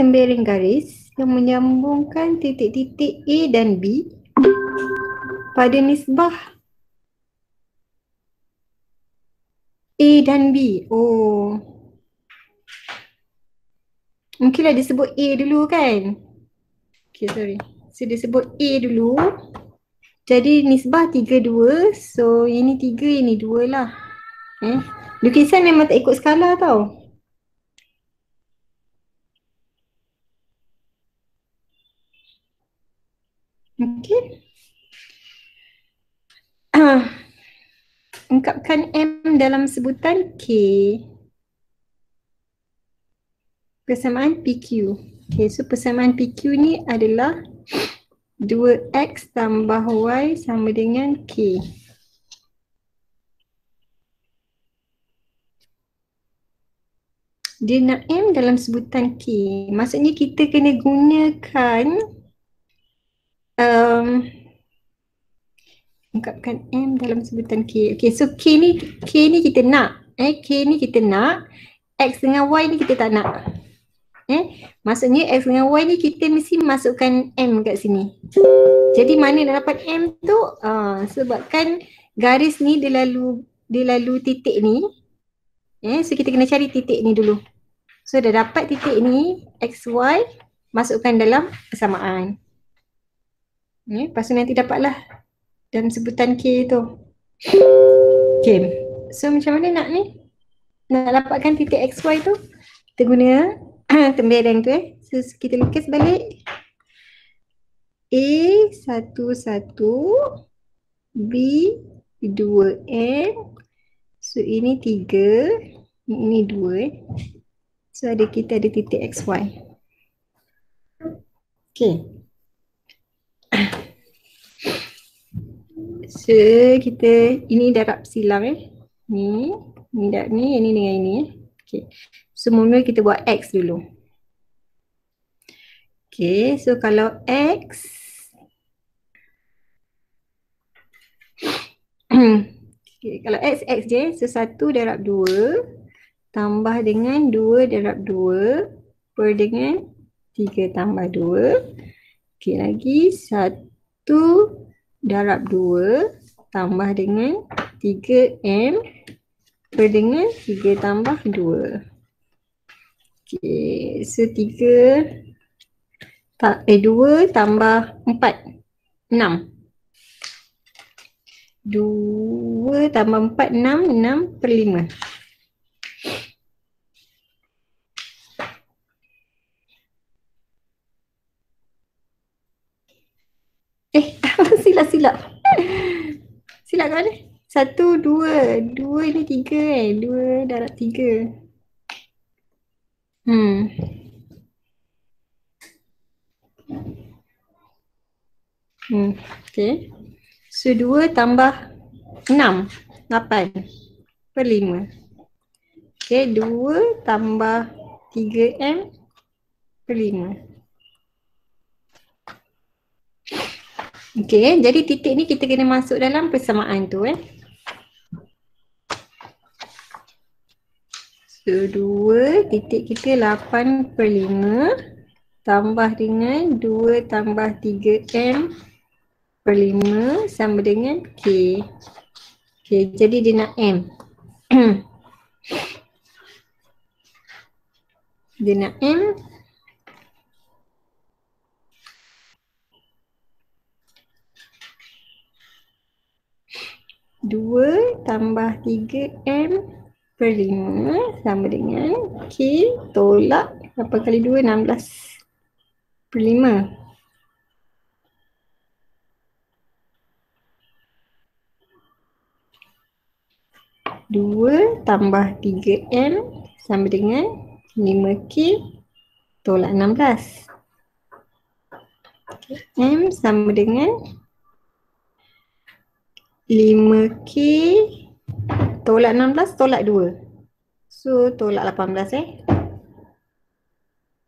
lembaring garis yang menyambungkan titik-titik A dan B pada nisbah A dan B. Oh, mungkinlah disebut A dulu kan? Okay, sorry. So, disebut A dulu. Jadi, nisbah 3-2. So, ini 3, ini 2 lah. Lukisan memang tak ikut skala tau. Okay. Ungkapkan M dalam sebutan K. Persamaan PQ. Okay, so persamaan PQ ni adalah 2X tambah Y sama dengan K. Dia nak M dalam sebutan K. Maksudnya kita kena gunakan ungkapkan M dalam sebutan K. Okay, so K ni kita nak. K ni kita nak. X dengan Y ni kita tak nak. Maksudnya X dengan Y ni kita mesti masukkan M kat sini. Jadi mana nak dapat M tu? Sebabkan garis ni dia lalu titik ni. So kita kena cari titik ni dulu. So dah dapat titik ni, X, Y, masukkan dalam persamaan. Lepas tu nanti dapatlah dalam sebutan K tu. Okay. So macam mana nak ni? Nak dapatkan titik X, Y tu? Kita guna tembereng tu So kita lukis balik. A 1 1, B 2M. So ini 3, ini 2. So kita ada titik XY. Okay. So kita, ini darab silang Ni dengan ini Okay. So mula kita buat X dulu. Okay, so kalau X okay, kalau X je, so 1 darab 2 tambah dengan 2 darab 2 per dengan 3 tambah 2. Okay, lagi 1 darab 2 tambah dengan 3M per dengan 3 tambah 2. Okay, so 2 tambah 4, 6. 2 tambah 4, 6 per 5. Silap. Silap kat mana? 1, 2. 2 ini 3 2 darab 3. Okay. So 2 tambah 6, 8 per 5. Okay, 2 tambah 3M per 5. Okay, jadi titik ni kita kena masuk dalam persamaan tu So 2 titik kita 8 per 5 tambah dengan 2 tambah 3M per 5 sama dengan K. Okay, jadi dia nak M. Dia nak M. Dua tambah 3M per 5 sama dengan K tolak 8 kali 2, 16 per 5. Dua tambah 3M sama dengan 5K tolak 16. M sama dengan 5K tolak 16 tolak 2. So tolak 18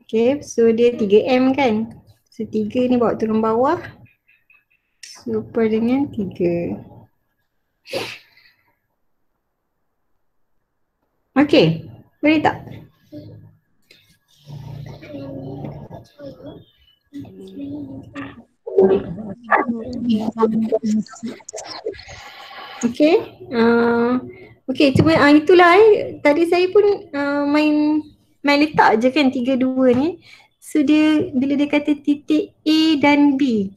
Okay, so dia 3M kan. So 3 ni bawa turun bawah. So per dengan 3. Okay, boleh tak? Okay. Okay, cuma itulah tadi saya pun main letak je kan 3, 2 ni. So dia bila dia kata titik A dan B.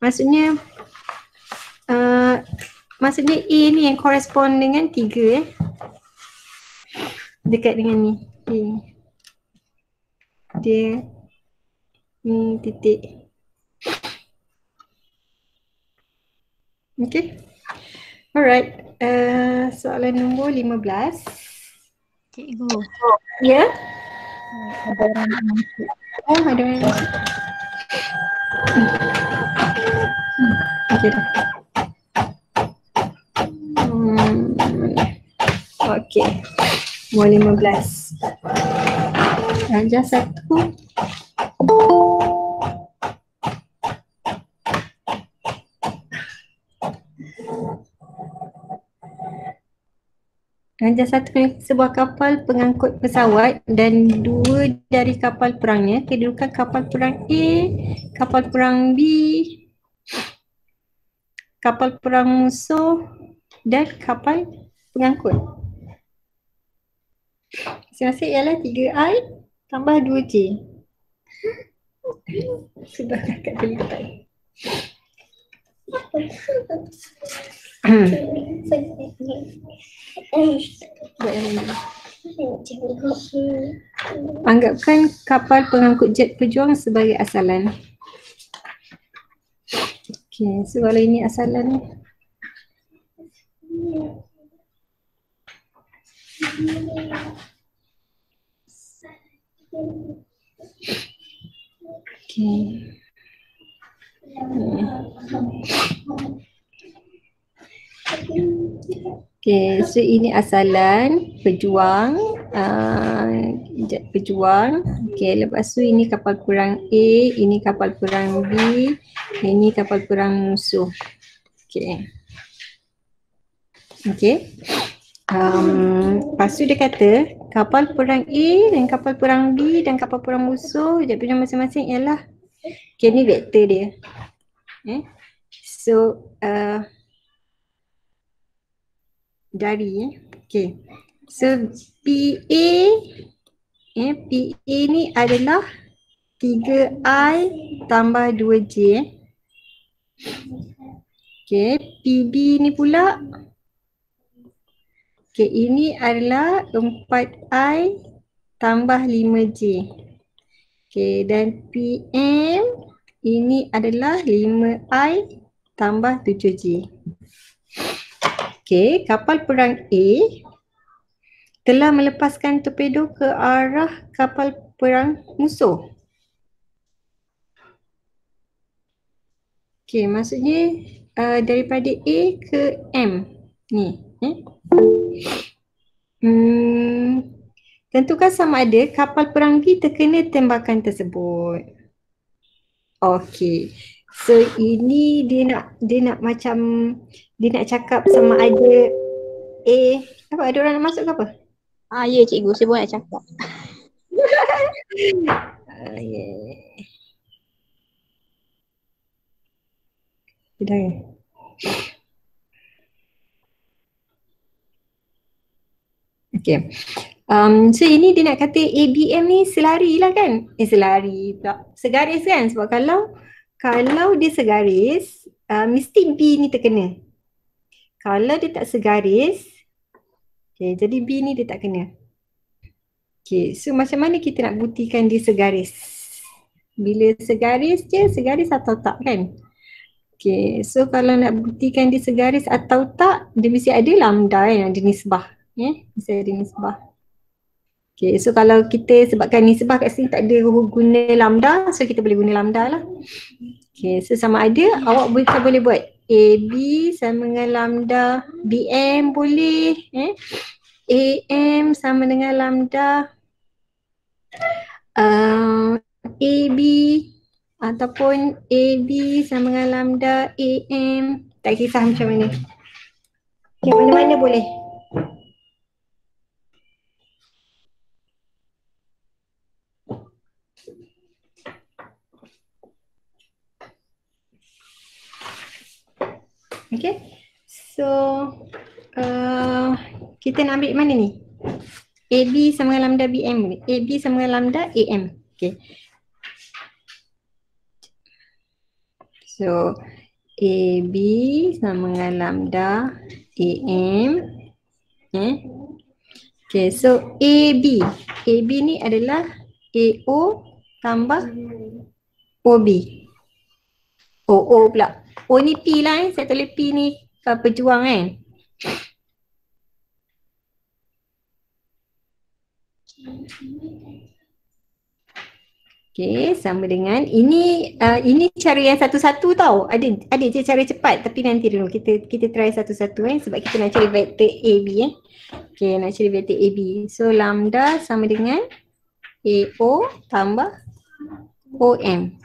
Maksudnya maksudnya A ni yang correspond dengan 3 dekat dengan ni. Okay. Dia ni titik. Okay. Alright. Soalan nombor 15. Cikgu. Ya? Ada orang nak masuk. Oh, ada orang yang masuk. Okay dah. Okay. Nombor 15. Darjah 1. Darjah 1 sebuah kapal pengangkut pesawat dan 2 dari kapal perangnya, kedudukan kapal perang A, kapal perang B, kapal perang musuh dan kapal pengangkut. Masing-masing ialah 3I tambah 2J. Sudah kakak terlibat. Anggapkan kapal pengangkut jet pejuang sebagai asalan. Okay, so kalau ini asalan ni. Okay. Okay, so ini asalan pejuang, jet pejuang. Okay, lepas tu ini kapal perang A, ini kapal perang B, ini kapal perang musuh. Okay. Okay. Lepas tu dia kata kapal perang A dan kapal perang B dan kapal perang musuh jet pejuang masing-masing ialah, okay, ni vektor dia. So dari okay. So PA PA ni adalah 3I tambah 2J. Okay, PB ni pula, okay, ini adalah 4I tambah 5J. Okay, dan PM ini adalah 5I tambah 7J. Okay, kapal perang A telah melepaskan torpedo ke arah kapal perang musuh. Okay, maksudnya daripada A ke M ni. Tentukan sama ada kapal perang B terkena tembakan tersebut. Okay, so ini dia nak macam dia nak cakap sama ada A, apa ada orang nak masuk ke apa? Ya cikgu, saya pun nak cakap. Dah. Okay. So ini dia nak kata ABM ni selari lah kan? Selari pula. Segaris kan? Sebab kalau dia segaris, mesti B ni terkena. Kalau dia tak segaris, okay, jadi B ni dia tak kena. Okay, so macam mana kita nak buktikan dia segaris? Bila segaris je, segaris atau tak kan? Okay, so kalau nak buktikan dia segaris atau tak, dia mesti ada lambda yang ada nisbah. Mesti ada nisbah. Okay, so kalau kita sebabkan nisbah kat sini tak ada guna lambda, so kita boleh guna lambda lah. Okay, so sama ada awak boleh buat AB sama dengan lambda, BM boleh, AM sama dengan lambda, AB ataupun AB sama dengan lambda, AM, tak kisah macam mana. Okay, mana-mana boleh. Okay. So kita nak ambil mana ni? AB sama dengan lambda BM ni. AB sama dengan lambda AM. Okay. So AB sama dengan lambda AM. Okay, so AB. AB ni adalah AO tambah OB. O pula. O ni P lah saya tulis P ni pejuang kan. Okay, sama dengan ini cara yang satu-satu tau. Ada je cara cepat tapi nanti dulu kita try satu-satu sebab kita nak cari vektor AB Okay, nak cari vektor AB. So lambda sama dengan AO tambah OM.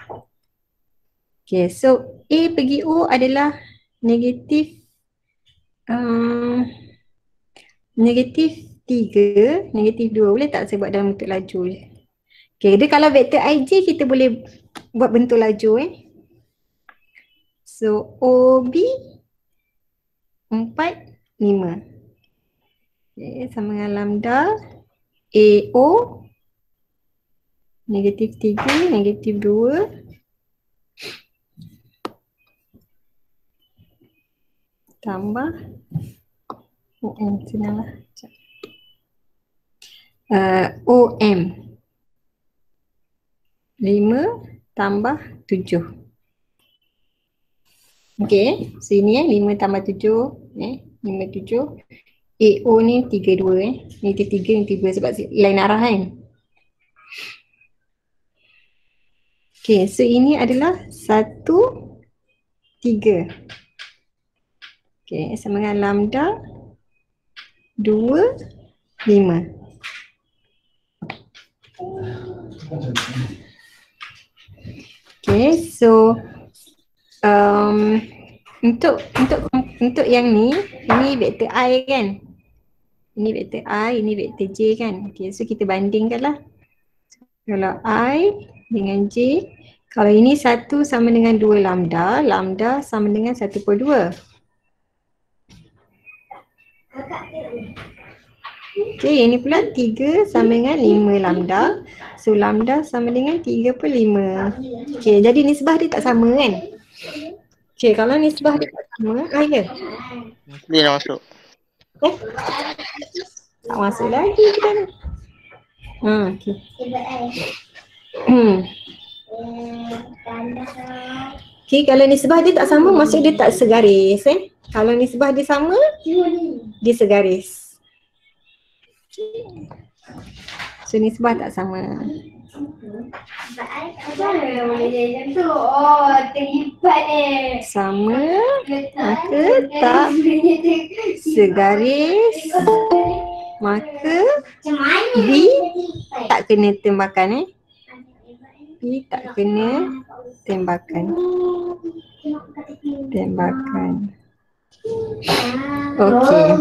Okay, so A pergi O adalah negatif 3, negatif 2. Boleh tak saya buat dalam bentuk laju je? Okay, dia kalau vektor IJ kita boleh buat bentuk laju So OB 4, 5. Okay, sama dengan lambda AO negatif 3, negatif 2. Tambah OM, senanglah. OM 5 tambah 7. Okay, so ini 5 tambah 7 5, 7. AO ni 3, 2 Negatif 3, negatif 2 sebab lain arah kan. Okay, so ini adalah 1, 3. Okay, sama dengan lambda 2, 5. Okay, so untuk yang ni vektor I kan. Ini vektor I, ini vektor J kan. Okay, so kita bandingkan lah. Kalau I dengan J, kalau ini 1 sama dengan 2 lambda, lambda sama dengan 1/2. Okay, ini pula 3 sama dengan 5 lambda. So lambda sama dengan 3/5. Okay, jadi nisbah dia tak sama kan? Okay, kalau nisbah dia tak sama, ya? Dia dah masuk. Tak masuk lagi kita ni. Okay. Okay, kalau nisbah dia tak sama, maksud dia tak segaris Kalau nisbah dia sama, dia segaris. So nisbah tak sama. Sama, maka tak segaris, maka B tak kena tembakan B tak kena tembakan. Okey.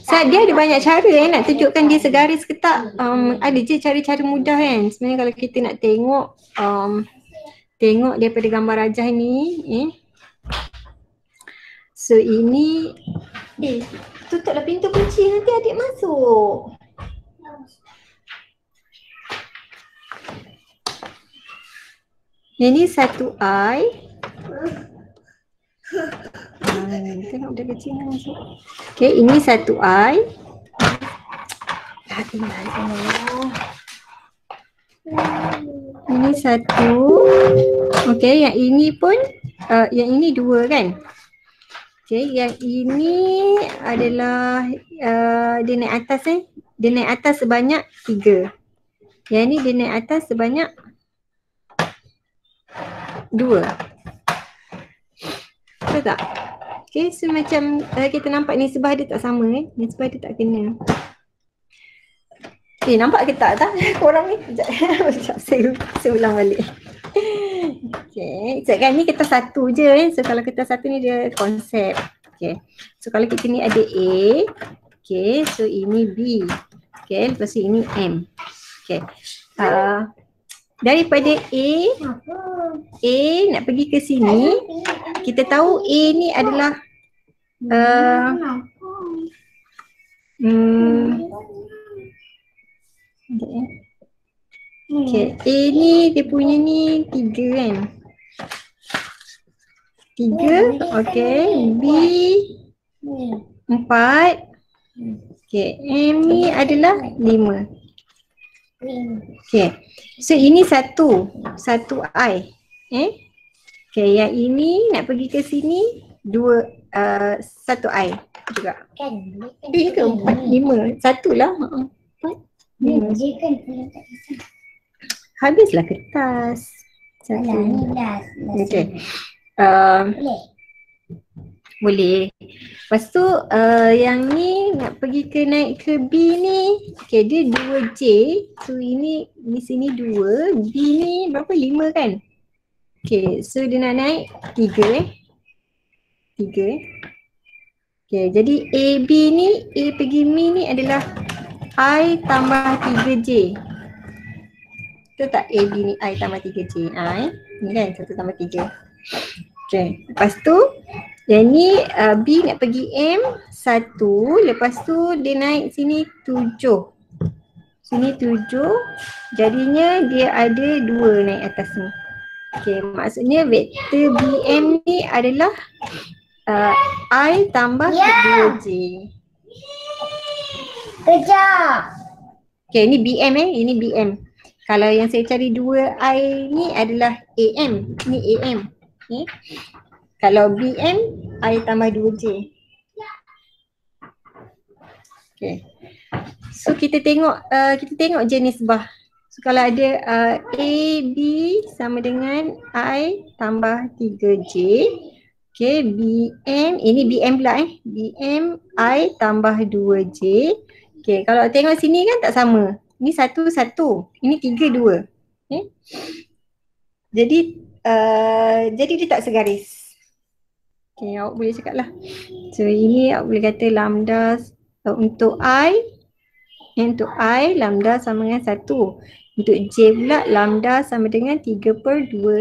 So dia ada banyak cara nak tunjukkan dia segaris ke tak. Ada je cara-cara mudah kan. Sebenarnya kalau kita nak tengok tengok daripada gambar rajah ni so ini tutuplah pintu kunci nanti adik masuk. Ini 1I. Tengok dia kecil ni masuk. Okay, ini 1I. Ini 1. Okay, yang ini pun yang ini 2 kan. Okay, yang ini adalah dia naik atas dia naik atas sebanyak 3. Yang ni dia naik atas sebanyak 2. Betul tak? Okay, so macam kita nampak nisbah dia tak sama nisbah dia tak kena. Okay, nampak ke tak korang ni? Sekejap, saya ulang balik. Okay, sebab ni kita satu je So kalau kita satu ni dia konsep. Okay, so kalau kita ni ada A. Okay, so ini B. Okay, lepas tu ini M. Okay, Daripada A nak pergi ke sini, kita tahu A ni adalah okay. A ni dia punya ni 3 kan. 3, okay. B 4. Okay, M ni adalah 5. Okay, so ini satu I. Okay, yang ini nak pergi ke sini 1 I juga. Ke 4, 5, 1 lah. 4, 5. Habislah kertas. Okay. Boleh. Lepas tu yang ni nak pergi ke naik ke B ni. Okay, dia 2J. So ini di sini 2. B ni berapa? 5 kan? Okay, so dia nak naik 3 3. Okay, jadi AB ni, A pergi M ni adalah I tambah 3J. Betul tak? AB ni I tambah 3J. Ni kan 1 tambah 3. Okay, lepas tu yang ni B nak pergi M 1. Lepas tu dia naik sini 7. Sini 7. Jadinya dia ada 2 naik atas ni. Okay, maksudnya vektor BM ni adalah I tambah 2J. Kejap. Okay, ni BM ini BM. Kalau yang saya cari 2I ni adalah AM. Ni AM. Okay. Kalau BM, I tambah 2J. Okay. So kita tengok jenis bah. So kalau ada A, B sama dengan I tambah 3J. Okay, BM, ini BM pula BM, I tambah 2J. Okay, kalau tengok sini kan tak sama. Ini 1, 1. Ini 3, 2. Okay. Jadi dia tak segaris. Okay, awak boleh cakap lah. So ini awak boleh kata lambda untuk I lambda sama dengan 1. Untuk J pula lambda sama dengan 3/2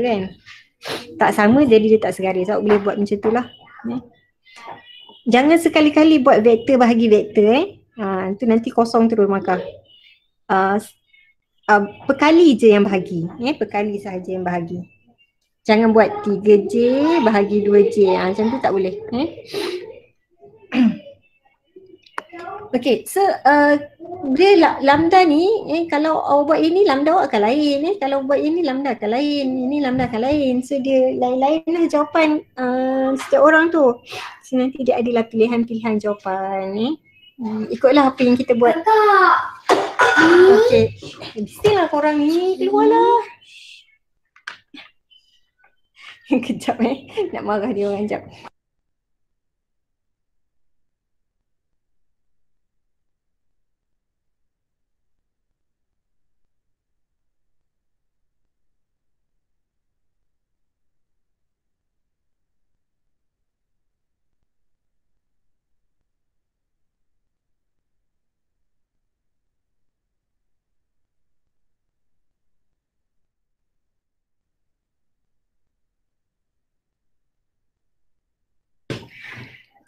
kan. Tak sama jadi dia tak segaris. Awak boleh buat macam tu lah. Jangan sekali-kali buat vektor bahagi vektor tu nanti kosong terus markah. Perkali je yang bahagi. Perkali sahaja yang bahagi. Jangan buat 3J bahagi 2J. Macam tu tak boleh. Okay, so dia lambda ni kalau awak buat ini lambda awak akan lain. Kalau buat ini lambda akan lain. Ini lambda akan lain. So dia lain-lain lah jawapan setiap orang tu. So nanti dia adalah pilihan-pilihan jawapan. Ikutlah apa yang kita buat. Okay, mestilah korang ni keluarlah. Kejap nak marah dia orang sekejap.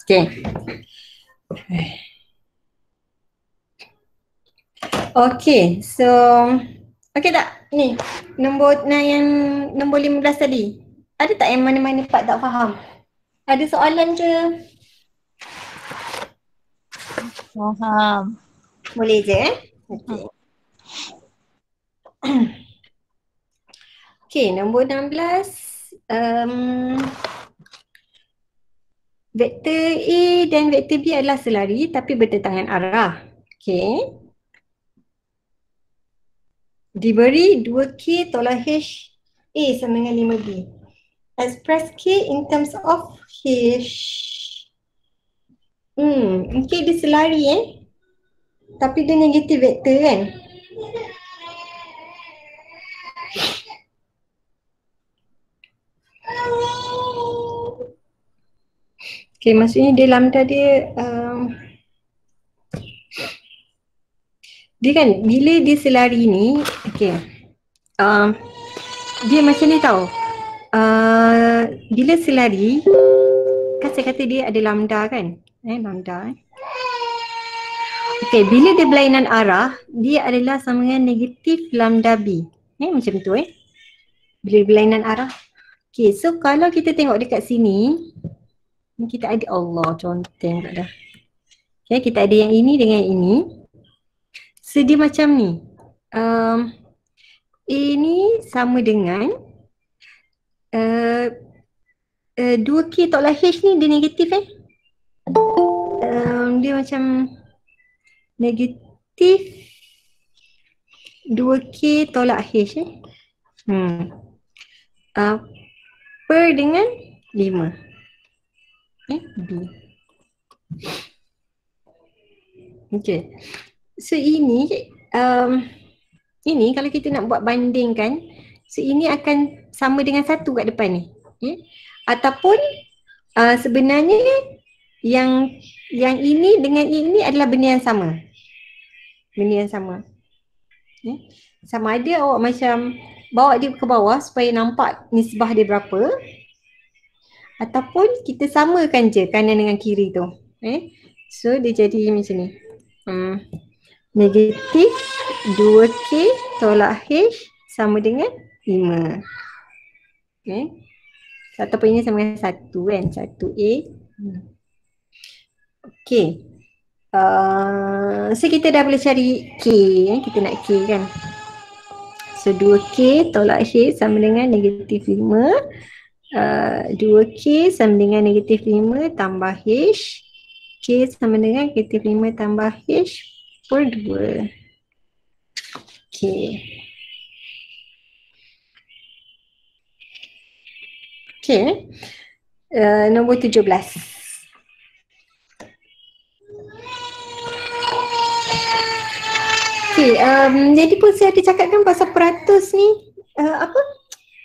Okay. Okay, so okay tak? Ni nombor yang nombor 15 tadi. Ada tak yang mana-mana part tak faham? Ada soalan ke? Faham. Boleh je Okay. Okay, nombor 16. Vektor A dan vektor B adalah selari tapi bertentangan arah. Okay. Diberi 2K tolak H A sama dengan 5B. Express K in terms of H. Okay, dia selari tapi dia negatif vektor kan. Okay, maksudnya dia lambda dia dia kan bila dia selari ni, okay, Dia macam ni tau. Bila selari, kan saya kata dia ada lambda kan? Lambda. Okay, bila dia berlainan arah, dia adalah sama dengan negatif lambda B. Macam tu Bila berlainan arah. Okay, so kalau kita tengok dekat sini, kita ada Allah conteng tak dah. Okay, kita ada yang ini dengan yang ini. So dia macam ni. Ini sama dengan 2K tolak H ni dia negatif dia macam negatif 2K tolak H per dengan 5 B. Okay. So ini kalau kita nak buat bandingkan, so ini akan sama dengan 1 kat depan ni. Ataupun sebenarnya yang ini dengan ini adalah benda yang sama. Benda yang sama. Sama ada awak macam bawa dia ke bawah supaya nampak nisbah dia berapa, ataupun kita samakan je kanan dengan kiri tu. So dia jadi macam ni. Negatif 2K tolak H sama dengan 5. Ataupun ini sama dengan 1 kan, 1A. Okay. So kita dah boleh cari K, kita nak K kan. So 2K tolak H sama dengan negatif 5. 2K sama dengan negatif 5 tambah H. K sama dengan negatif 5 tambah H per 2. Okay. Okay. Nombor 17. Okay, jadi pun saya ada cakapkan pasal peratus ni,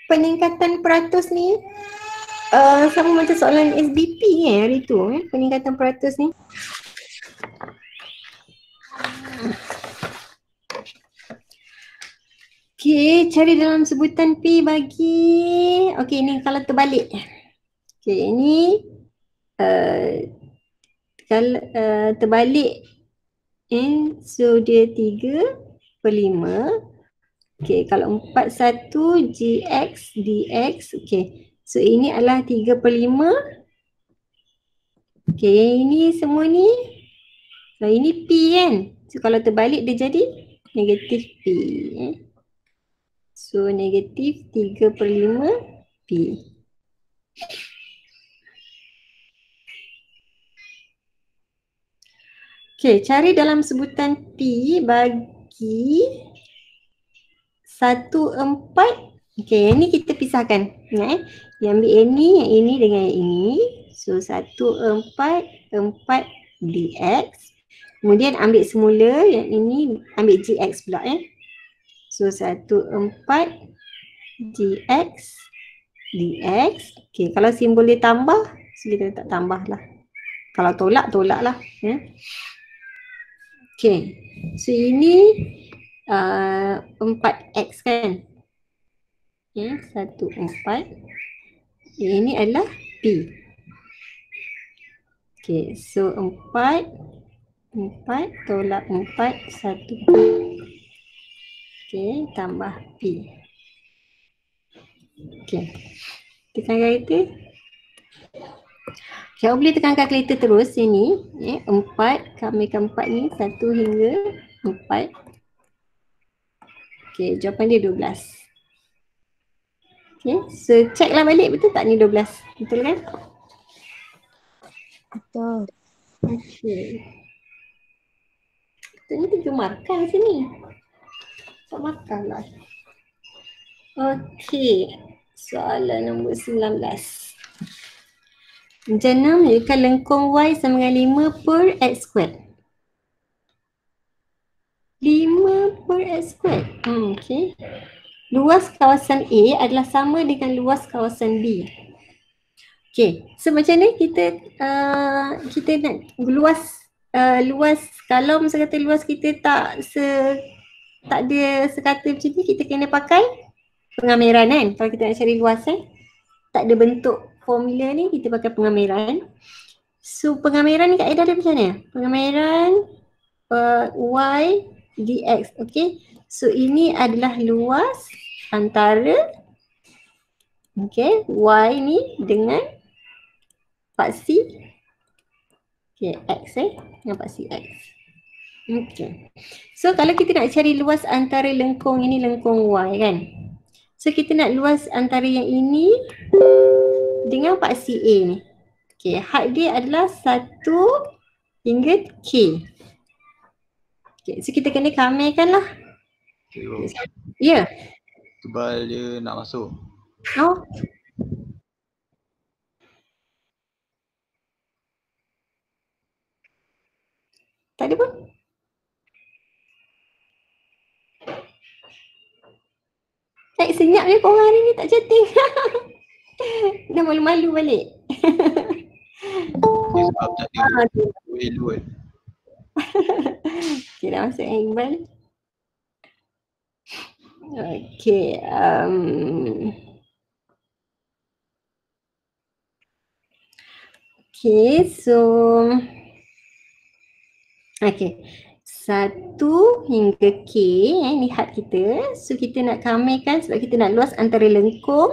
peningkatan peratus ni sama macam soalan SBP hari tu, peningkatan peratus ni. Okay, cari dalam sebutan P bagi, okay ni kalau terbalik. Okay, ini kalau terbalik, so dia 3/5. Okay, kalau 41 GX DX, okay. So ini adalah 3/5. Okay, ini semua ni, so ini P kan. So kalau terbalik dia jadi negatif P. So negatif 3/5 P. Okay, cari dalam sebutan P bagi 1/4. Okay, yang ni kita pisahkan. Ingat yang ambil yang ini dengan yang ini. So 1/4 dx. Kemudian ambil semula yang ini, ambil gx pula So 1/4 gx dx. Okay, kalau simbol dia tambah, so kita tak tambah lah. Kalau tolak, tolak lah. Okay, so ini 4x kan. Okay, 1/4. Ini adalah P. Okay, so 4 tolak 4, 1. Okay, tambah P. Okay, tekan kalkulator. Okay, awak boleh tekan kalkulator terus sini. 4, ambilkan 4 ni, 1 hingga 4. Okay, jawapan dia 12. Okay, so checklah balik betul tak ni 12? Betul kan? Betul. Okay. Betulnya 3 markah sini. Tak markah lah. Okay, soalan nombor 19. Jana menunjukkan lengkung Y sama dengan 5 per X squared. 5 per X squared. Okay. Luas kawasan A adalah sama dengan luas kawasan B. Okay, so macam ni kita nak luas kalau misalnya kata luas kita tak tak ada sekata macam ni, kita kena pakai pengamiran kan. Kalau kita nak cari luas tak ada bentuk formula ni, kita pakai pengamiran. So pengamiran ni kaedah dia macam mana? Pengamiran y dx, okay. So ini adalah luas antara y ni dengan paksi x dengan paksi x. Okay. So kalau kita nak cari luas antara lengkung ini lengkung y kan. So kita nak luas antara yang ini dengan paksi A ni. Okay, had dia adalah 1 hingga K. Okay, so kita kena kamelkan lah. Ya. Yeah. Tebal dia nak masuk. Oh. Tak ada pun. Senyap ni korang hari ni tak chatting. Dah malu-malu balik. Sebab tak ada load. Okay, dah masuk Iqbal. Okay. Okay, so okay. 1 hingga K ni had kita. So kita nak kamelkan sebab kita nak luas antara lengkung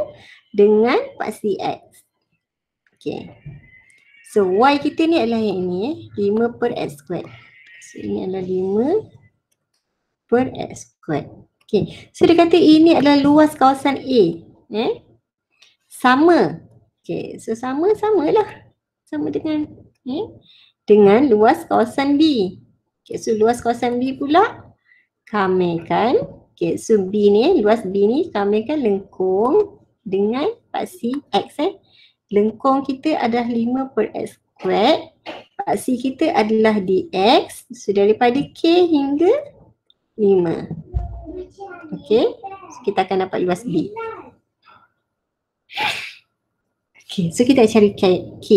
dengan paksi X. Okay. So Y kita ni adalah yang ini 5 per X squared. So ini adalah 5 per X squared. Okay. So dia kata ini adalah luas kawasan A. Sama. Okay. So sama-samalah. Sama dengan dengan luas kawasan B. Okay. So luas kawasan B pula kamelkan. Okay. So B ni, luas B ni kamelkan lengkung dengan paksi X. Lengkung kita adalah 5 per X squared. Paksi kita adalah dx. So daripada K hingga 5. Okay. So kita akan dapat luas B. Okay. So kita cari K.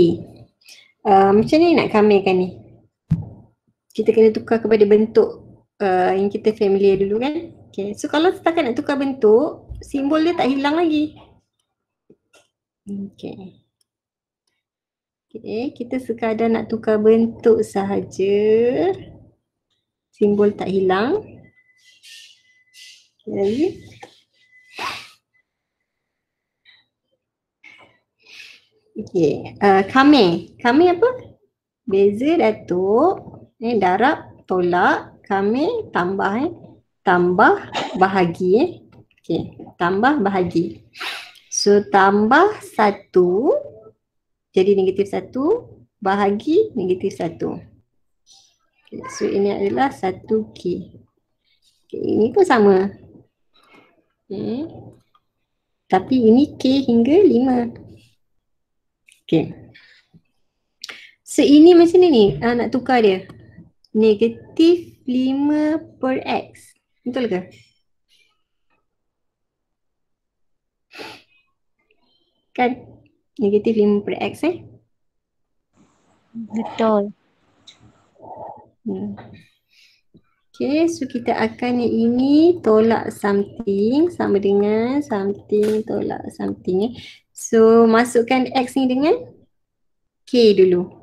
Macam ni nak kamelkan ni? Kita kena tukar kepada bentuk yang kita familiar dulu kan. Okay. So kalau setakat nak tukar bentuk, simbol dia tak hilang lagi. Okay. Okay, kita sekadar nak tukar bentuk sahaja. Simbol tak hilang. Okay, lagi. Okay, kamel. Kamel apa? Beza datuk. Darab, tolak. Kamel, tambah. Tambah, bahagi. Okay, tambah, bahagi. So, tambah 1. Jadi negatif 1 bahagi negatif 1. Okay, so ini adalah 1K. Okay, ini pun sama. Okay. Tapi ini K hingga 5. Okay. So ini macam ni nak tukar dia. Negatif 5 per X. Betul ke? Kan? Negatif 5 per X Betul. Okay, so kita akan ini tolak something sama dengan something tolak something. So masukkan X ni dengan K dulu.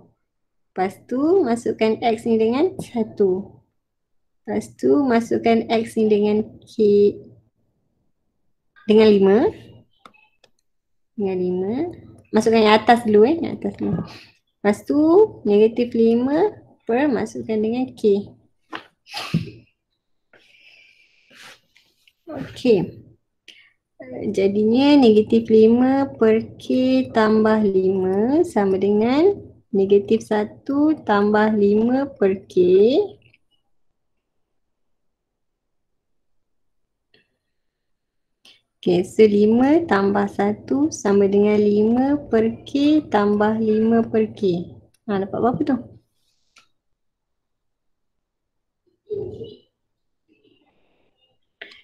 Lepas tu masukkan X ni dengan 1. Lepas tu masukkan X ni dengan K dengan 5. Dengan 5. Masukkan yang atas dulu yang atas dulu. Lepas tu negatif 5 per masukkan dengan K. Okey. Jadinya negatif 5 per K tambah 5 sama dengan negatif 1 tambah 5 per K. Okay, so 5 tambah 1 sama dengan 5 per K tambah 5 per K. Dapat berapa tu?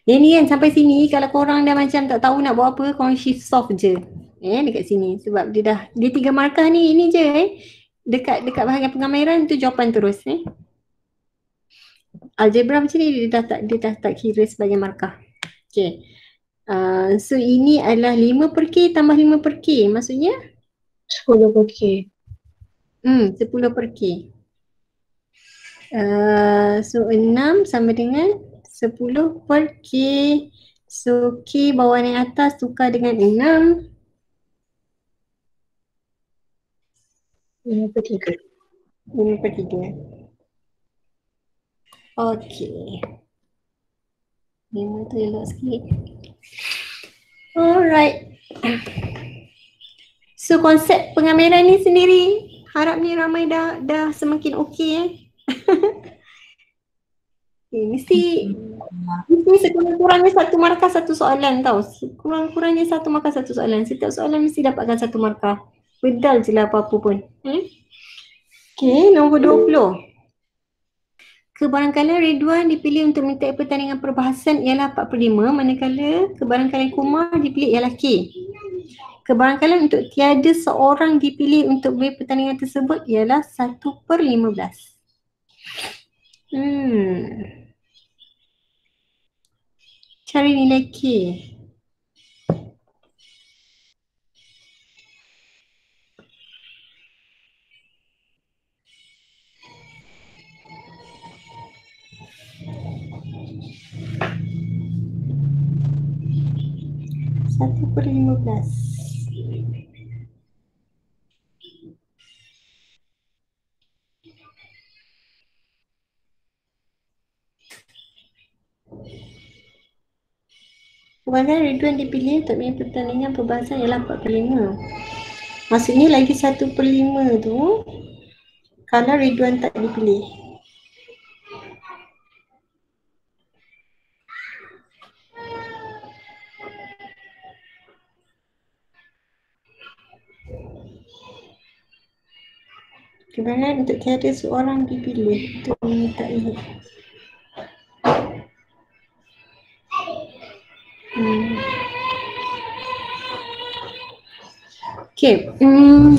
Yang ni kan sampai sini kalau korang dah macam tak tahu nak buat apa, korang shift solve je. Dekat sini sebab dia 3 markah ni ini je Dekat bahagian pengamiran tu jawapan terus algebra macam ni dia dah tak kira sebagai markah. Okay. So ini adalah 5 per K tambah 5 per K. Maksudnya 10 per K. 10 per K. So 6 sama dengan 10 per K. So K bawah yang atas tukar dengan 6. 5 per 3. 5 per 3. Okay. 5 tu elok sikit. Alright. So konsep pengamilan ni sendiri harap ni ramai dah semakin okey mesti sekurang-kurangnya satu markah satu soalan tau. Kurang-kurangnya satu markah satu soalan. Setiap soalan mesti dapatkan satu markah. Bedal je lah apa-apa pun. Okay, nombor 20. Kebarangkalian Ridwan dipilih untuk minta pertandingan perbahasan ialah 45, manakala kebarangkalian Kumar dipilih ialah K. Kebarangkalian untuk tiada seorang dipilih untuk beri pertandingan tersebut ialah 1/15. Cari nilai K. Satu per 15. Kebanyakan Ridwan dipilih untuk main pertandingan perbahasan ialah 4/5. Maksudnya lagi 1/5 tu kalau Ridwan tak dipilih. Kebanyakan untuk tiada seorang dipilih untuk menyertai. Okay,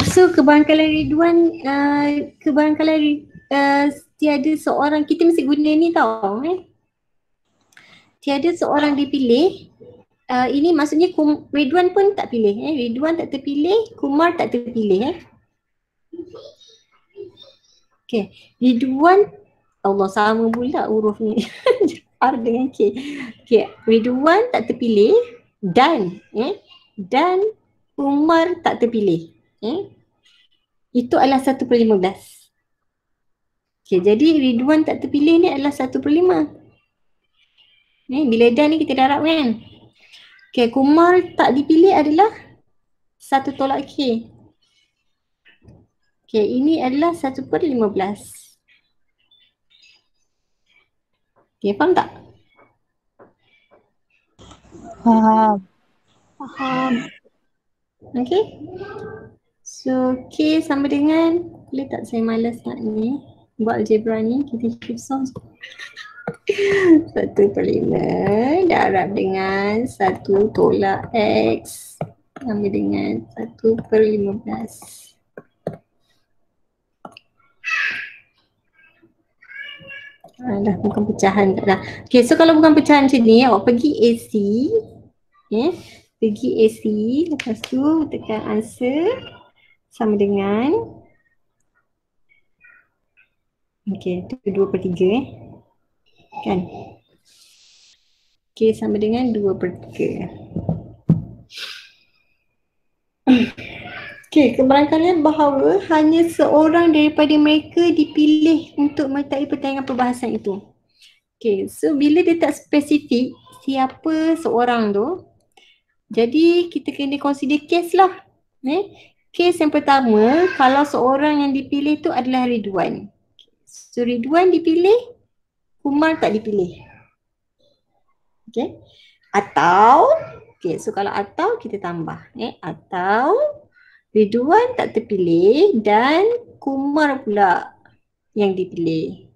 so kebarangkalian Ridwan, tiada seorang, kita mesti guna ni tau tiada seorang dipilih. Ini maksudnya Ridwan pun tak pilih Ridwan tak terpilih, Kumar tak terpilih Okay, Ridwan, Allah sama pula huruf ni R dengan K. Okay, Ridwan tak terpilih dan dan Umar tak terpilih. Itu adalah 1/15. Okay, jadi Ridwan tak terpilih ni adalah 1/5. Bila dan ni kita darab kan. Okay, Kumar tak dipilih adalah 1 tolak K. Okay, ini adalah 1/15. Okay, faham tak? Faham. Okay. So K sama dengan, boleh tak saya malas nak ni buat algebra ni, kita hifzah 1/5 darab dengan 1 tolak X sama dengan 1/15. Dah bukan pecahan tak dah. Okay, so kalau bukan pecahan macam ni, awak pergi AC. Pergi AC, lepas tu tekan answer sama dengan itu 2/3 kan. Sama dengan 2/3. Kebarangkalian bahawa hanya seorang daripada mereka dipilih untuk menyertai pertandingan perbahasan itu. So bila dia tak spesifik siapa seorang tu, jadi kita kena consider case lah. Case yang pertama, kalau seorang yang dipilih tu adalah Ridwan. So Ridwan dipilih, Kumar tak dipilih. Atau, so kalau atau kita tambah. Atau Ridwan tak terpilih dan Kumar pula yang dipilih.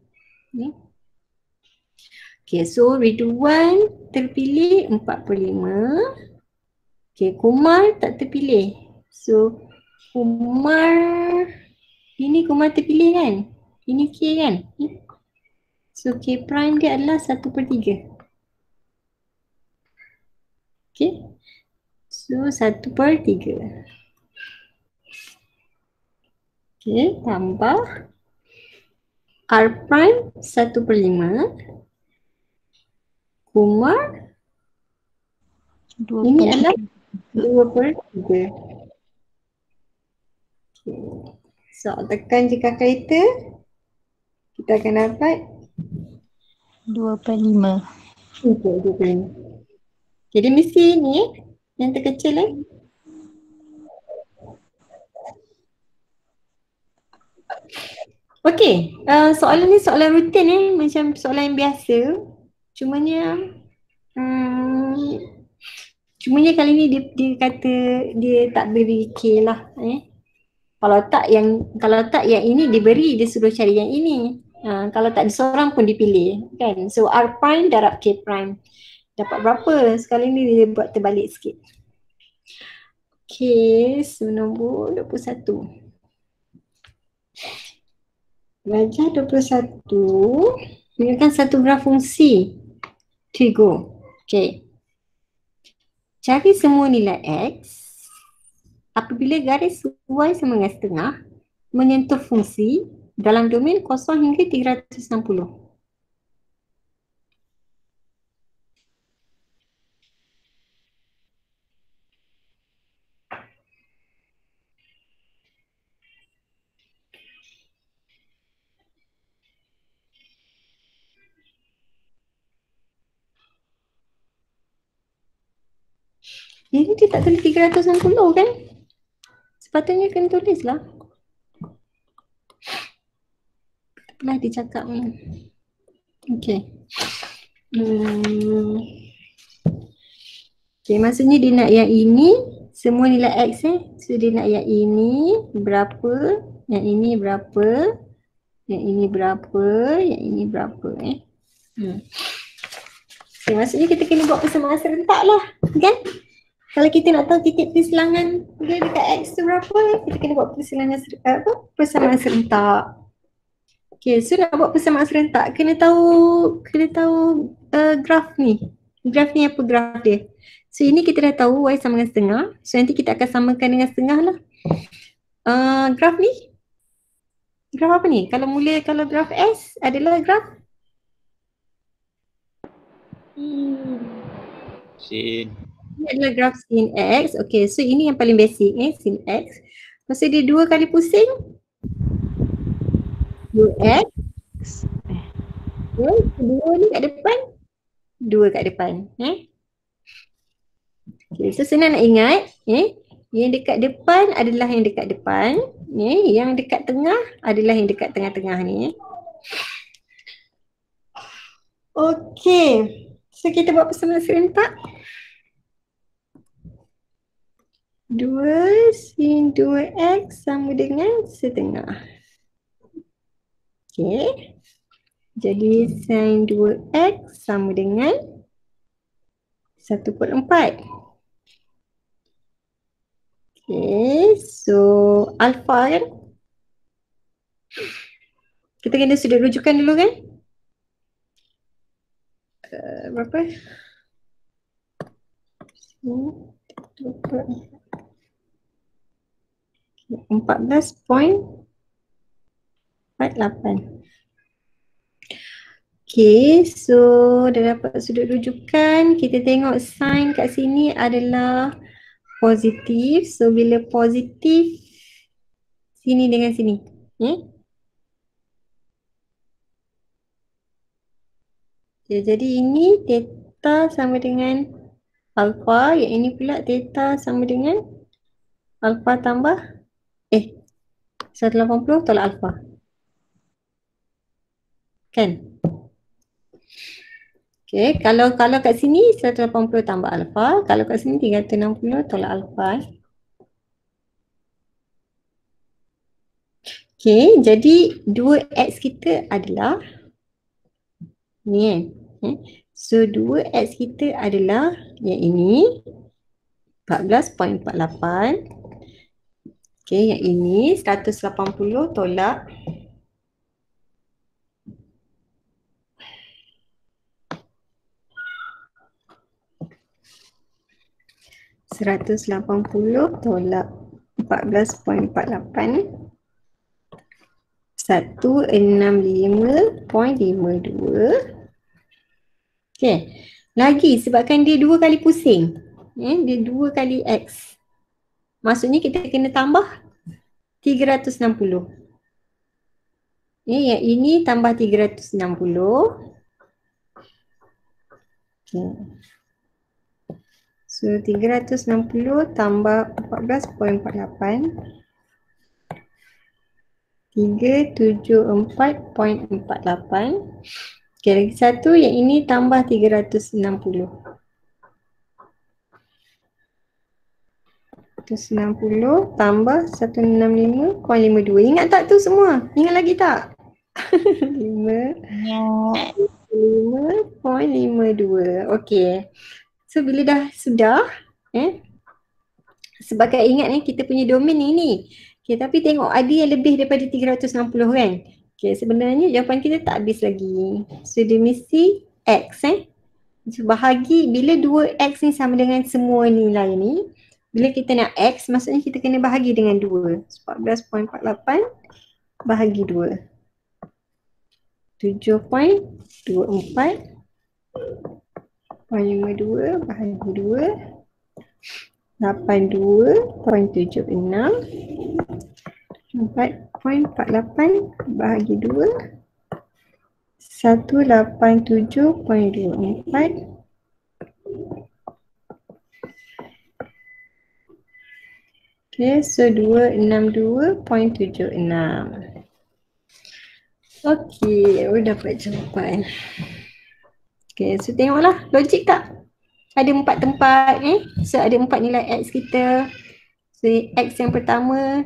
So Ridwan terpilih 4/5. Kumar tak terpilih. So Kumar, ini Kumar terpilih kan? Ini K kan? So So K prime dia adalah 1/3. Okay. So 1/3. Okay, tambah R prime 1/5 kumar ini adalah 2/3. Okay. So tekan jika kereta kita akan dapat 2/5. okay, 2/5. Jadi mesti ni yang terkecil Okey, soalan ni soalan rutin macam soalan yang biasa. Cumanya kali ni dia kata dia tak beri K lah Kalau tak yang ini diberi, dia suruh cari yang ini. Kalau tak ada seorang pun dipilih kan. So R prime darab K prime. Dapat berapa? Sekali ni dia buat terbalik sikit. Okay, so nombor 21. Belajar 21 gunakan satu graf fungsi trigo. Okay. Cari semua nilai X apabila garis Y sama dengan setengah menyentuh fungsi dalam domain 0 hingga 360. Jadi dia tak tulis 360 kan? Sepatutnya kena tulis lah. Pernah dia cakap ni. Okay. Okay, maksudnya dia nak yang ini, semua nilai X So dia nak yang ini berapa, yang ini berapa, yang ini berapa, yang ini berapa Okay, maksudnya kita kena buat persamaan serentak lah, kan? Kalau kita nak tahu titik persilangan dia dekat X tu berapa, kita kena buat persamaan serentak. Okay, so nak buat persamaan serentak, kena tahu graf ni. Graf ni apa graf dia? So ini kita dah tahu Y sama dengan setengah. So nanti kita akan samakan dengan setengah lah. Graf ni, graf apa ni? Kalau graf S adalah graf Sin. Ini adalah graf sin X. Okay, so ini yang paling basic sin X. Masa dia 2 kali pusing 2X. Kedua ni kat depan 2 kat depan. Okay, so senang nak ingat yang dekat depan adalah yang dekat depan, yang dekat tengah adalah yang dekat tengah-tengah ni. Okay, so kita buat persamaan serentak. 2 sin 2X sama dengan setengah. Okay, jadi sin 2X sama dengan 1/4. Okay, so alpha kan? Kita kena sudut rujukan dulu kan? Berapa? 14.48. Okay, so dah dapat sudut rujukan. Kita tengok sign kat sini adalah positif. So bila positif sini dengan sini. Okay, jadi ini theta sama dengan alpha. Yang ini pula theta sama dengan alpha tambah 180 tolak alpha. Kan? Okay, kalau kat sini 180 tambah alpha, kalau kat sini 360 tolak alpha. Okay, jadi 2X kita adalah ni So 2X kita adalah yang ini 14.48. Okay, yang ini 180 tolak 180 tolak 14.48 165.52. Okey. Lagi sebabkan dia 2 kali pusing. Dia 2 kali X. Maksudnya kita kena tambah 360. Yang ini tambah 360. Okay. So 360 tambah 14.48 374.48. Okay, lagi satu yang ini tambah 360. 160 tambah 165.52. Ingat tak tu semua? Ingat lagi tak? 5.52. Okey. So bila dah sudah, sebab ingat kita punya domain ni. Okay, tapi tengok ada yang lebih daripada 360 kan? Okay, sebenarnya jawapan kita tak habis lagi. So dia mesti X So bahagi bila 2X ni sama dengan semua nilai ni. Bila kita nak X maksudnya kita kena bahagi dengan 2. 14.48 bahagi 2. 7.24.52 bahagi 2. 82.76 4.48 bahagi 2 187.24 Okay, so 262.76. Okay, dapat jawapan. Okay, so tengoklah logik tak? Ada 4 tempat So ada 4 nilai X kita. So X yang pertama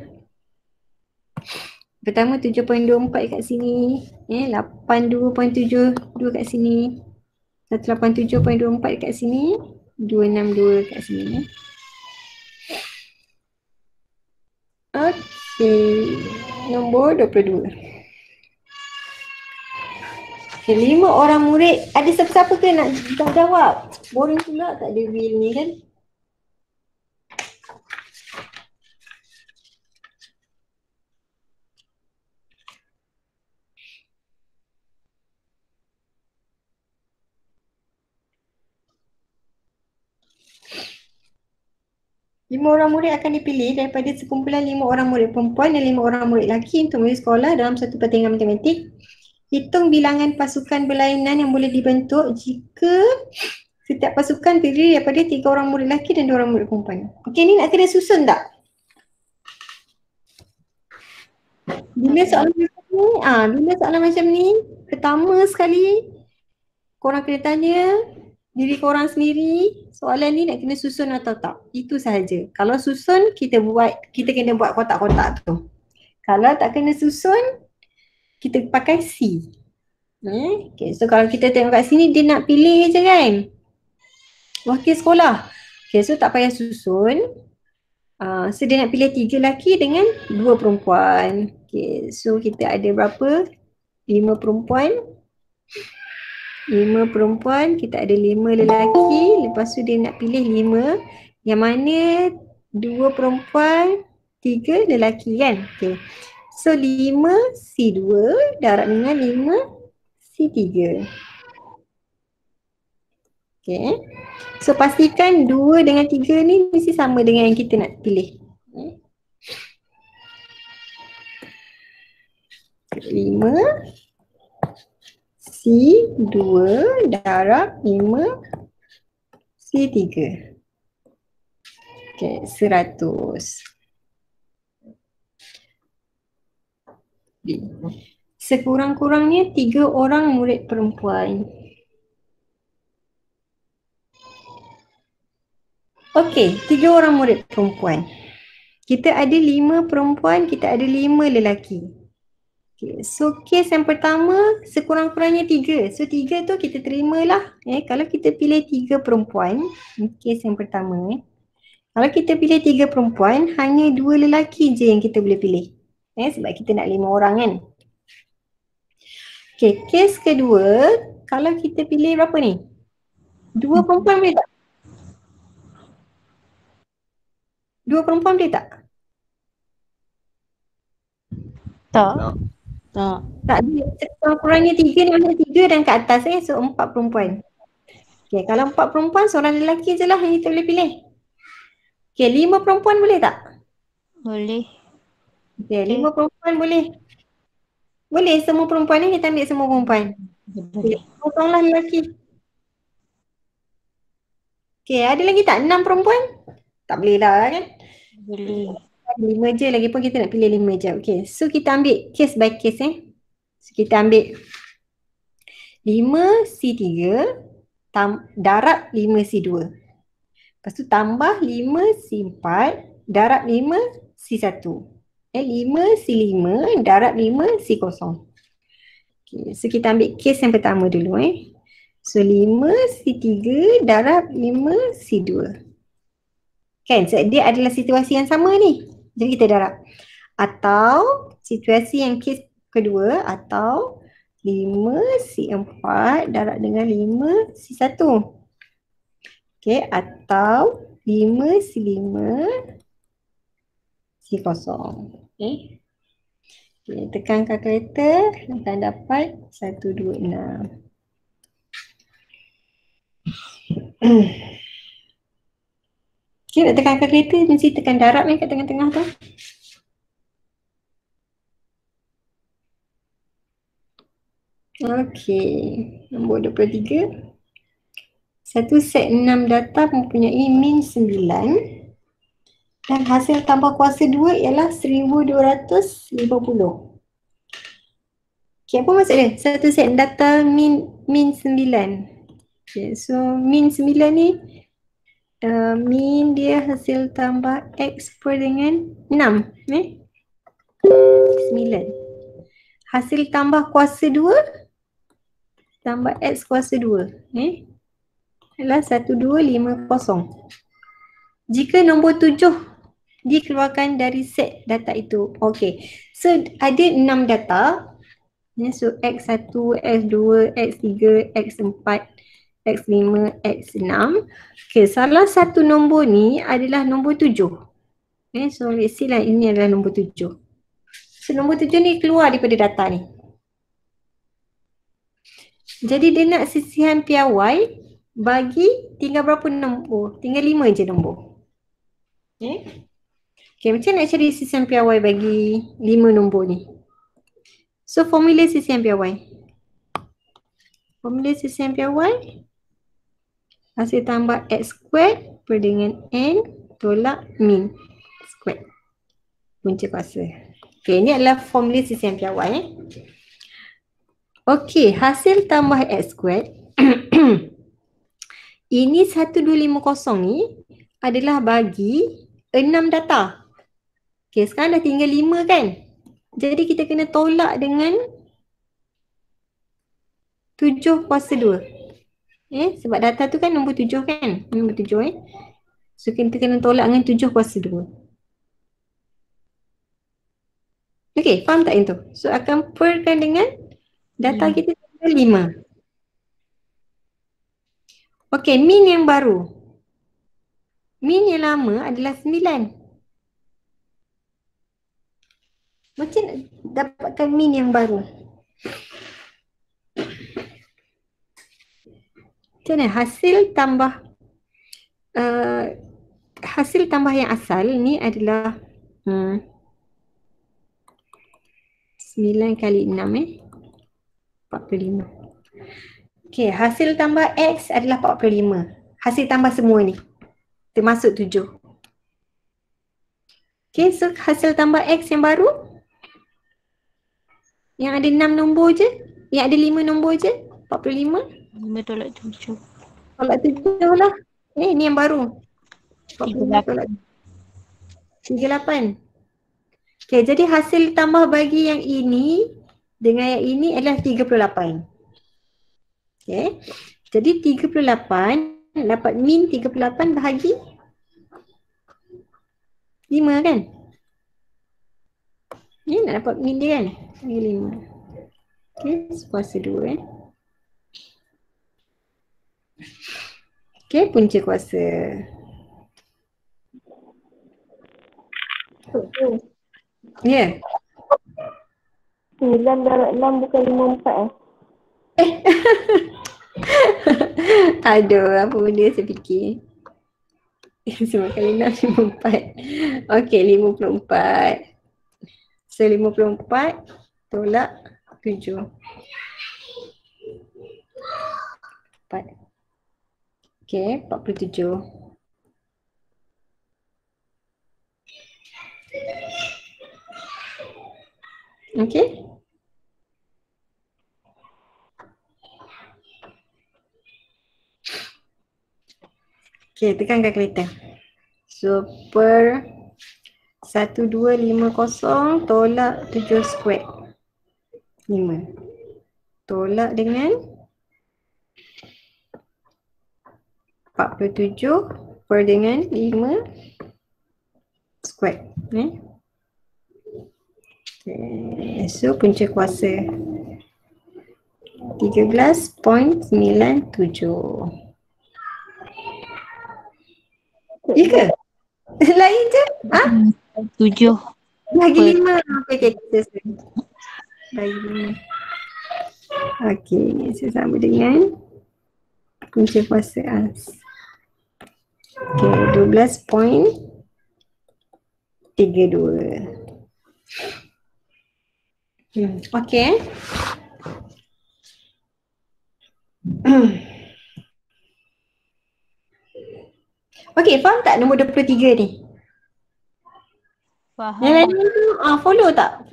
7.24 kat sini, 82.72 kat sini, 187.24 kat sini, 262 kat sini. Okey, nombor 22. Okay, 5 orang murid. Ada siapa-siapa ke nak jawab? Boring pula tak ada wheel ni kan? Lima orang murid akan dipilih daripada sekumpulan 5 orang murid perempuan dan 5 orang murid lelaki untuk menulis sekolah dalam satu pertandingan matematik. Hitung bilangan pasukan berlainan yang boleh dibentuk jika setiap pasukan terdiri daripada 3 orang murid lelaki dan 2 orang murid perempuan. Okey, ni nak kena susun tak? Bila soalan macam ni, pertama sekali korang kena tanya diri korang sendiri, soalan ni nak kena susun atau tak. Itu sahaja. Kalau susun, kita kena buat kotak-kotak tu. Kalau tak kena susun, kita pakai C. Okay, so kalau kita tengok kat sini, dia nak pilih je kan? Wakil sekolah. Okay, so tak payah susun. So dia nak pilih 3 lelaki dengan 2 perempuan. Okay, so kita ada berapa? 5 perempuan. 5 perempuan, kita ada 5 lelaki. Lepas tu dia nak pilih 5. Yang mana 2 perempuan, 3 lelaki kan? Okay. So 5 C2 darab dengan 5 C3. Okay. So pastikan 2 dengan 3 ni mesti sama dengan yang kita nak pilih. 5 C2 darab 5 C3. Okay, 100. Sekurang-kurangnya 3 orang murid perempuan. Okey, 3 orang murid perempuan. Kita ada 5 perempuan, kita ada 5 lelaki. Okay, so kes yang pertama sekurang-kurangnya 3. So 3 tu kita terimalah. Kalau kita pilih 3 perempuan, kes yang pertama. Kalau kita pilih 3 perempuan, hanya 2 lelaki je yang kita boleh pilih. Sebab kita nak 5 orang kan. Okay, kes kedua, kalau kita pilih berapa ni? 2 perempuan boleh tak? Dua perempuan boleh tak? Tak. Tak. Tak. Tak boleh. Kurangnya 3 ni maksudnya 3 dan ke atas so 4 perempuan. Okay, kalau 4 perempuan seorang lelaki je lah yang kita boleh pilih. Okay, 5 perempuan boleh tak? Boleh. Okay, 5 perempuan boleh. Boleh semua perempuan ni kita ambil semua perempuan. Okay, Boleh. kosonglah lelaki. Okay, ada lagi tak 6 perempuan? Tak boleh lah kan? Boleh. 5 je, lagi pun kita nak pilih 5 je. Okay, so kita ambil case by case So kita ambil 5C3 darab 5C2. Lepas tu tambah 5C4 darab 5C1. 5C5 darab 5C0. Okay, so kita ambil case yang pertama dulu So 5C3 darab 5C2. Kan, so dia adalah situasi yang sama ni. Jadi kita darab. Atau situasi yang case kedua, atau 5C4 darab dengan 5C1. Okay, atau 5C5 C0. Okay. Okay, tekan kalkulator akan dapat 126. Okay, nak tekan kalkulator mesti tekan darab kat tengah-tengah tu. Okay, nombor 23. Satu set 6 data mempunyai min 9 dan hasil tambah kuasa 2 ialah 1250. Okay, apa maksud dia? Satu set data min 9. Okay, so min 9 ni min dia hasil tambah X per dengan 6 9. Hasil tambah kuasa 2 tambah X kuasa 2 adalah 1250. Jika nombor 7 dikeluarkan dari set data itu. Okay, so ada 6 data. So X1, X2, X3, X4, X5, X6. Okay, salah satu nombor ni adalah nombor 7. So let's see lah, ini adalah nombor 7. So nombor 7 ni keluar daripada data ni. Jadi dia nak sisihan piawai bagi tinggal berapa nombor? Tinggal 5 je nombor. Okay, macam nak cari sisihan piawai bagi 5 nombor ni? So formula sisihan piawai. Formula sisihan piawai hasil tambah X squared per dengan N tolak min squared. Punca kuasa. Okay, ini adalah formula sisihan piawai. Okay, hasil tambah X squared ini 1250 ni adalah bagi 6 data. Okay, sekarang dah tinggal 5 kan? Jadi kita kena tolak dengan 7 kuasa 2. Sebab data tu kan nombor 7 kan? Nombor 7 So kita kena tolak dengan 7 kuasa 2. Okay, faham tak yang tu? So akan perkan dengan data kita tinggal 5. Okay, min yang baru. Min yang lama adalah 9. Macam nak dapatkan min yang baru? Macam mana? Hasil tambah yang asal ni adalah 9 kali 6 45. Okay, hasil tambah X adalah 45. Hasil tambah semua ni termasuk 7. Okay, so hasil tambah X yang baru yang ada 6 nombor je, yang ada 5 nombor je, 45. 5 tolak 7. Tolak 7 lah. Ni yang baru. 45 tolak 38. Okay, jadi hasil tambah bagi yang ini dengan yang ini adalah 38. Okay, jadi 38 dapat min 38 bahagi 5 kan? Ni nak dapat min dia kan? Bahagi 5. Okay, kuasa 2 Okay, punca kuasa. Ya. 9 darab 6 bukan 54 Aduh, apa benda saya fikir. 9 kali 6, 54. Okey, 54. So 54 tolak 7. 4. Okey, 47. Okey. Okey, tekan kalkulator. So per 1250 tolak 7 square. 5. Tolak dengan 47 per dengan 5 square. Okay. So punca kuasa 13.97. Ya ke? Lain je? Ha? 7. Bagi 5. Okay, bagi 5. Okay, so sama dengan punca kuasa as. Okay, 12.32. Okay. Okay, faham tak nombor 23 ni? Yang lain Faham. follow tak?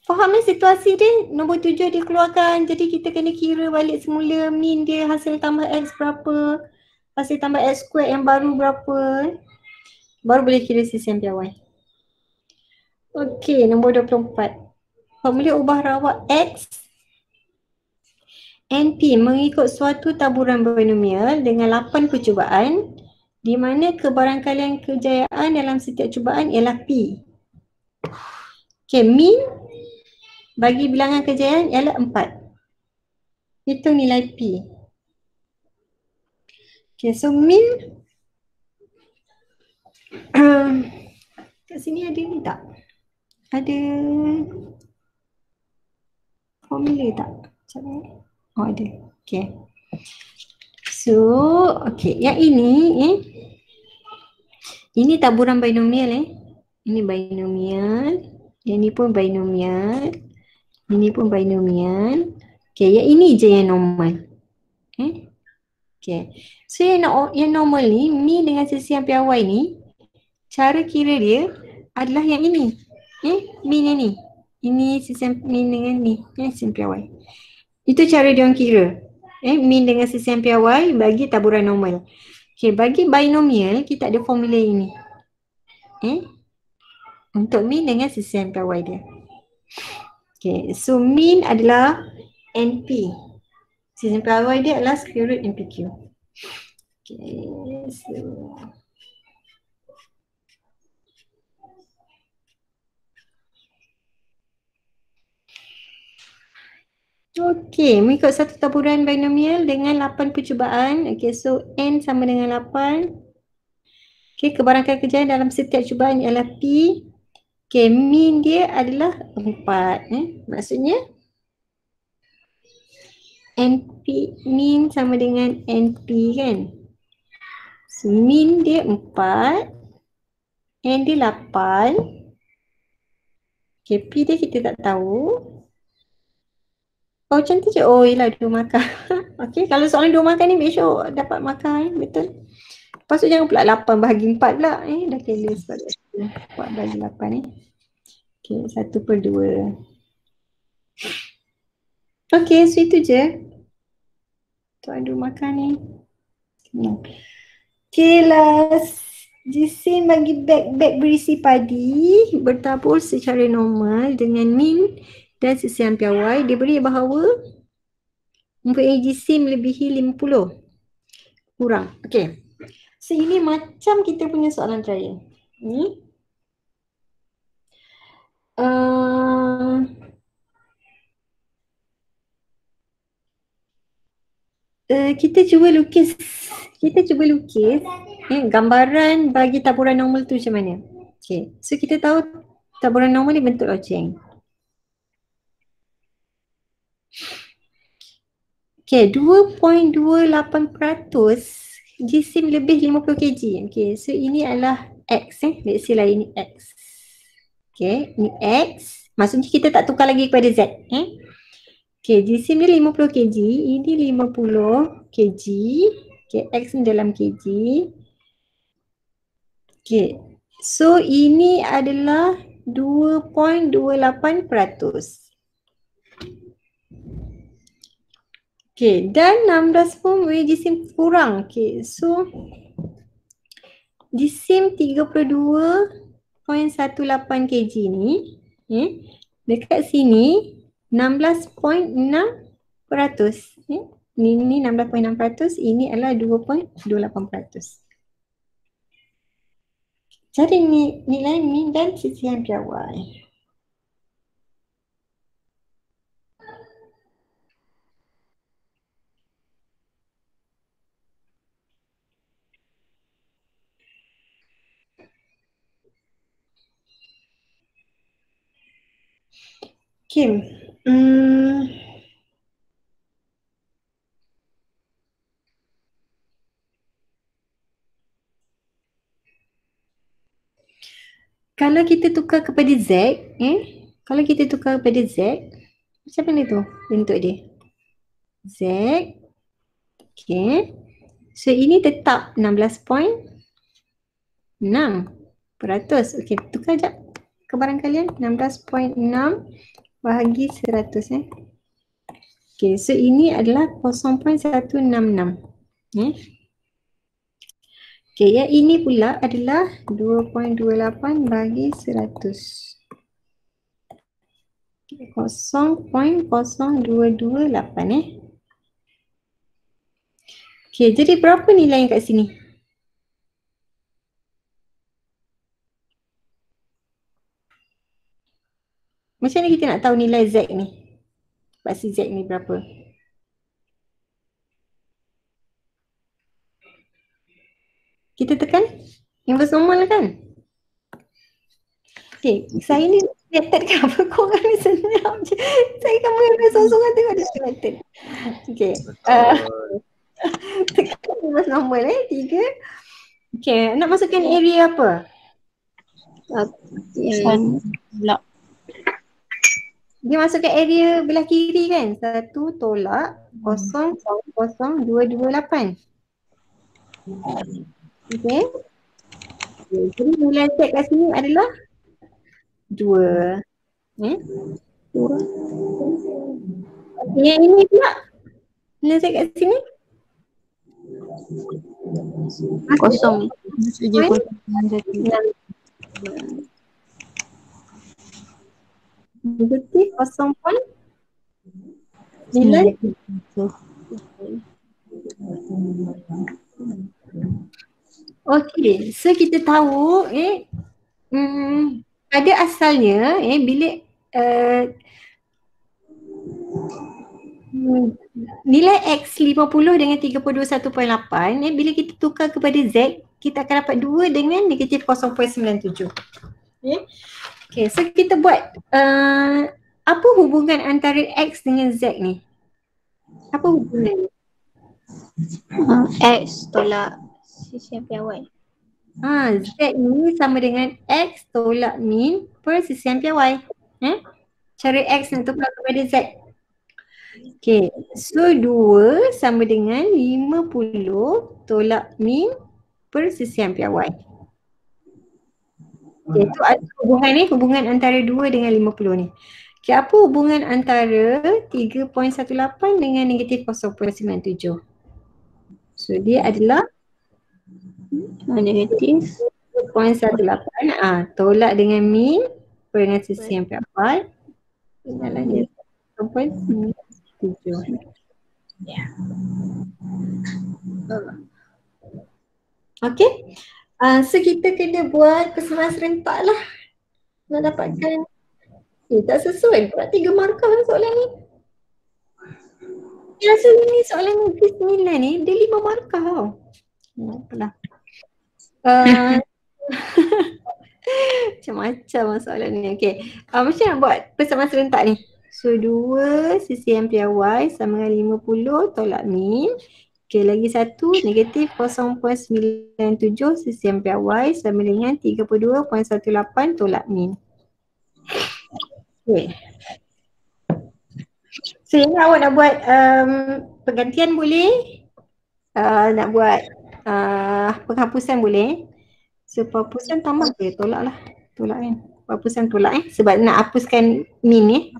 Faham ni situasi dia, nombor 7 dia keluarkan, jadi kita kena kira balik semula min dia, hasil tambah X berapa, hasil tambah X square yang baru berapa, baru boleh kira CCM piawai. Okey, nombor 24. Formula ubah rawak X NP mengikut suatu taburan binomial dengan 8 percubaan di mana kebarangkalian kejayaan dalam setiap cubaan ialah P. Okey, min bagi bilangan kejayaan ialah 4. Hitung nilai P. Okey, so min kat sini ada ni tak? Ada formula tak? Sekejap ni. Oh ada. Okey. So, okey, yang ini ini taburan binomial Ini binomial. Yang ni pun binomial. Ini pun binomial. Okey, yang ini je yang normal. Okey. So yang normal ni, min dengan CCM piawai ni, cara kira dia adalah yang ini. Min yang ni. Ini CCM min dengan ni, CCM piawai. Itu cara dia orang kira. Min dengan CCM piawai bagi taburan normal. Okey, bagi binomial kita ada formula ini. Untuk min dengan CCM piawai dia. Okey, so min adalah NP. CCM piawai dia adalah square root NPQ. Okey, so okey, mengikut satu taburan binomial dengan 8 percubaan. Okey, so N sama dengan 8. Okey, kebarangkalian kejayaan dalam setiap cubaan ialah P. Okey, min dia adalah 4. Maksudnya NP, min sama dengan NP kan. So min dia 4. N dia 8. Okey, P dia kita tak tahu. Oh macam tu je. Oh yelah 2 markah. Okey, kalau soalan 2 markah ni make sure dapat markah betul. Lepas tu jangan pula 8 bahagi 4 pula. Dah kira sebab 4 bahagi 8 Okey, 1/2. Okey, so itu je. Soalan 2 markah ni. Okey, last. Jisim bagi beg berisi padi bertabur secara normal dengan min dan CCM piawai diberi bahawa mempunyai jisim melebihi 50 kurang. Okey. So ini macam kita punya soalan trial. Ni. Kita cuba lukis gambaran bagi taburan normal tu macam mana. Okay, so kita tahu taburan normal ni bentuk loceng. Okay, 2.28% jisim lebih 50 kg. Okay, so ini adalah X let's say lah ini X. Okay, ni X. Maksudnya kita tak tukar lagi kepada Z. Okay, jisim ni 50 kg, ini 50 kg. Okay, X ni dalam kg. Okay, so ini adalah 2.28%. Okay, dan 16 pun jisim kurang. Okay, so jisim 32.18 kg ni, dekat sini 16.6%. Ni 16.6%, ini adalah 2.28%. Cari nilai min dan sisian piawai. Okay. Kalau kita tukar kepada Z, kalau kita tukar kepada Z, macam mana tu bentuk dia? Z. Okay. So ini tetap 16.6%. Okay, tukar sekejap ke barang kalian. 16.6 bahagi 100 Okay, so ini adalah 0.166. Okay, yang ini pula adalah 2.28 bagi 100. 0.0228 Okay, jadi berapa nilai yang kat sini? Macam mana kita nak tahu nilai Z ni? Paksi Z ni berapa? Kita tekan inverse normal kan? Okay, saya ni selected ke apa? Korang ni senang je. Saya kamu yang sorang-sorang tengok dia selected. Okay. Tekan inverse normal 3. Okay, nak masukkan area apa? Tolak. Dia masukkan area belah kiri kan? 1 tolak 0.0228. Okay. Jadi nilai Z kat sini adalah 2. Yang ini pula nilai Z kat sini? Kosong. Negatif 0. Nilai okey, so kita tahu pada asalnya bila nilai X 50 dengan 31.8 bila kita tukar kepada Z, kita akan dapat 2 dengan negatif 0.97. Okay, so kita buat apa hubungan antara X dengan Z ni? Apa hubungan? X tolak sisian piawai. Z ni sama dengan X tolak min per sisian piawai. Cara X nak tukar kepada Z. Okay, so 2 sama dengan 50 tolak min per sisian piawai. Okay, tu ada hubungan ni, hubungan antara 2 dengan 50 ni. Okay, apa hubungan antara 3.18 dengan negatif 0.97? So dia adalah Negatif 0.18 tolak dengan min per dengan sisian piawai dalam dia 0.97. Okay. So kita kena buat persamaan serentak lah nak dapatkan tak sesuai pula 3 markah soalan ni. Rasanya ni soalan Negeri 9 ni dia 5 markah tau. Apalah. Macam-macam masalah ni. Okay. Macam nak buat persamaan serentak ni? So 2 CCM piawai sama dengan 50 tolak min. Okay, lagi satu negatif 0.97 CCM piawai sama dengan 32.18 tolak min. Okay. So yang awak nak buat pergantian boleh. Nak buat penghapusan boleh. So penghapusan tambah ke? Tolak lah. Tolak kan. Penghapusan tolak sebab nak hapuskan min ni.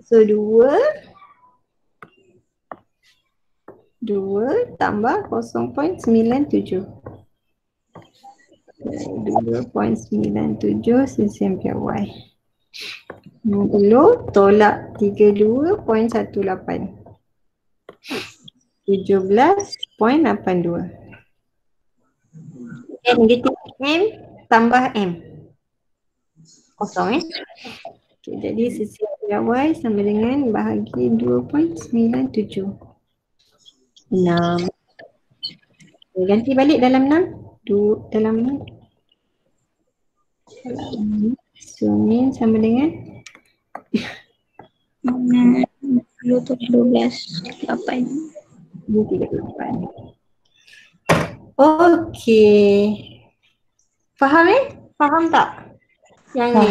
So 2 tambah 0.97. 2.97 CCM piawai. 60 tolak 32.18. 17.82. Negatif M tambah M. Kosong Okay, jadi CCM piawai sama dengan bahagi 2.97. 6. Okay, ganti balik dalam 6. Dalam 6. So min sama dengan 12.8. Okey. Faham Faham tak? Yang ni.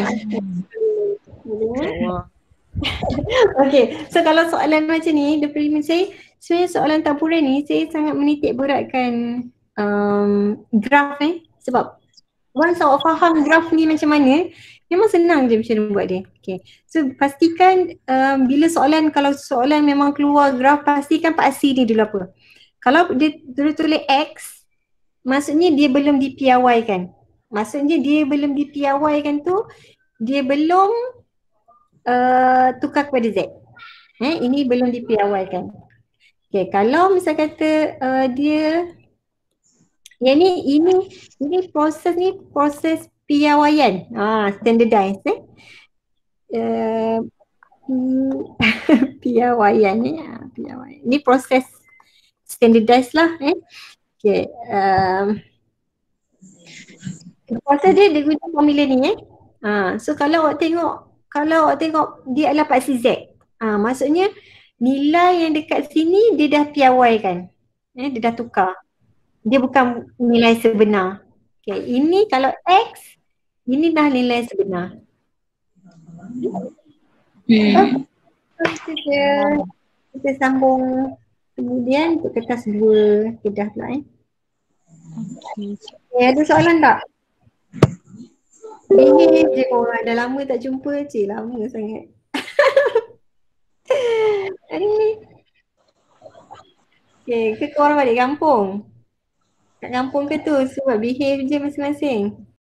Okey. So kalau soalan macam ni, sebenarnya soalan tampuran ni saya sangat menitik beratkan graf sebab once awak faham graf ni macam mana, memang senang je macam mana buat dia. Okay. So pastikan bila kalau soalan memang keluar graf, pastikan paksi ni dulu apa. Kalau dia tulis X, maksudnya dia belum dipiawaikan. Maksudnya dia belum dipiawaikan tu, dia belum tukar kepada Z. Ini belum dipiawaikan. Okay, kalau misal kata dia yang ini proses piawaian, standardized piawaian ni, piawaian. Ni proses standardized lah Okay. Proses dia guna formula ni so kalau awak tengok dia adalah paksi Z. Maksudnya nilai yang dekat sini dia dah piawaikan. Dia dah tukar. Dia bukan nilai sebenar. Okay, ini kalau X, ini dah nilai sebenar. Kita sambung kemudian untuk kertas 2 kedah pula ada soalan tak? Je korang dah lama tak jumpa, lama sangat. Okay, ke korang balik kampung? Kat kampung ke tu? Sebab behave je masing-masing.